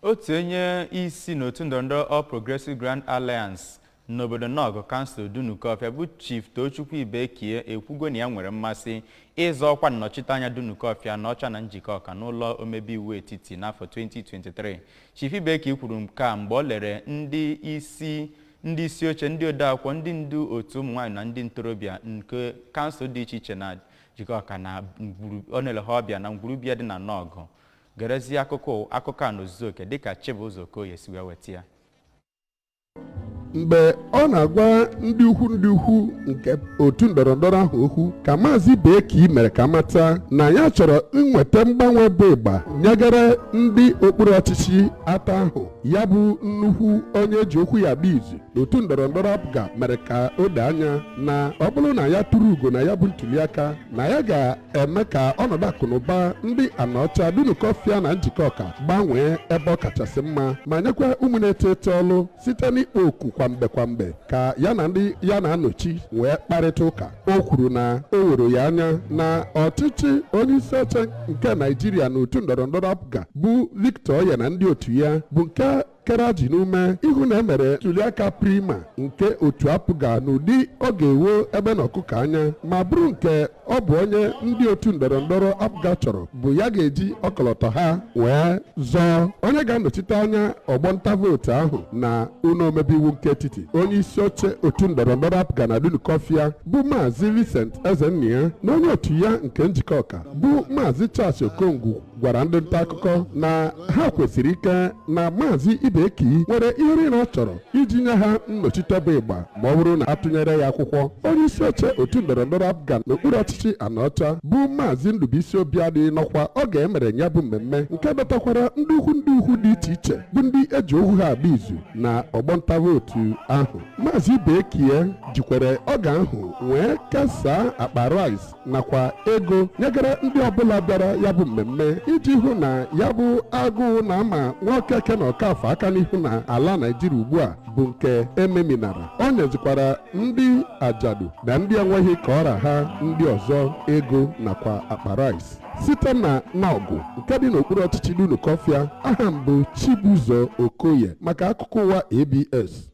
otu onye isi n'otu ndọrọndọrọ All Progressive Grand Alliance n'obodo Nog kansụl Dunukọfịa bụ Chief Tochukwu Ibekie ekwugo na ya nwere mmasị ịzọ ọkwa nnọchiteanya Dunukọfịa n'ọcha na njikọ ọka n'ụlọ omebe iwu etiti n'afọ 2023. Chief Ibekie kwuru nke a mgbe ọ lere ndị isi oche, ndị odeakwụkwọ, ndị ndu otu ụmụ nwaanyị na ndị ntorobịa nke kansụl dị iche iche na njikọ ọka na ọ na-ele ha ọbịa na ngwurubịa dị na Nog. Gerezie akụkọ a n'ozuzu oke dịka Chibụzọ Okoye si wee weta ya. Mgbe ọ na-agwa ndị ukwu nke otu ndọrọndọrọ ahụ okwu ka Maazị Ibekie mere ka mata na ya chọrọ inweta mgbanwe bụ ịgba nyegara ndị okpuru ọchịchị ata ahụ, ya bụ nnukwu onye ji okwu ya bụ izu n'otu ndọrọndọrọ APGA mere ka o doo anya na ọ bụrụ na ya tụrụ ugo na ya bụ ntuliaka na ya ga-eme ka ọnọdụ akụnụba ndị Anaọcha Dunukọfịa na njikọ ọka gbanwee ebe ọ kachasị mma ma nyekwa ụmụ na-eto eto ọlụ site n'ikpo okwu kwamgbe ka ya na ndị ya na-anọchi wee kparịta ụka. O kwuru na o were ya anya na ọchịchị onye isi oche nke Naịjirịa n'otu ndọrọndọrọ APGA bụ Victor Onye na ndị otu ya bụ nke kere ji n'ume ihu na emere ntuliaka prima nke otu APGA n'ụdị ọ ga-ewo ebe na ọkụkọ anya ma bụrụ nke ọ bụ onye ndị otu ndọrọndọrọ APGA chọrọ bụ ya ga-eji ọkọlọtọ ha wee zọọ onye ga-anọchite anya ọgbọ nta vootu ahụ na ụlọ omebe iwu nke etiti. Onye isi oche otu ndọrọndọrọ APGA na Dunukọfịa bụ Maazị Vincent Ezennia na onye otu ya nke njikọ ọka bụ Maazị Charles Okongwu gwara ndị nta akụkọ na ha kwesịrị ike na Maazị Ibekie nwere ihe niile ọ chọrọ iji nye ha nnọchite bụ ịgba ma ọ bụrụ na atụnyere ya akwụkwọ. Onye isi oche otu ndọrọndọrọ APGA n'okpuru ọchịchị Anaọcha bụ Maazị Ndubuisi Obiadị n'ọkwa ọ ga-emere ya bụ mmemme nke dọtakwara ndị ukwu dị iche iche bụ ndị eji okwu ha agba izu na ọgbọ nta vootu ahụ. Maazị Ibekie jikwere oge ahụ wee kesaa akpa rice nakwa ego nyegara ndị ọbụla bịara ya bụ mmemme iji hụ na ya bụ agụụ na ama Nwokeke na Ọkafọ aka n'ihu na ala Naịjirịa ugbu a bụ nke ememinara. Ọ nyezikwara ndị ajadu na ndị enweghị ka ọra ha ndị ọzọ ego nakwa akpa rice site na Nog nke dị n'okpuru ọchịchị Dunukọfịa. Aha m bụ Chibụzọ Okoye maka akụkọ ụwa ABS.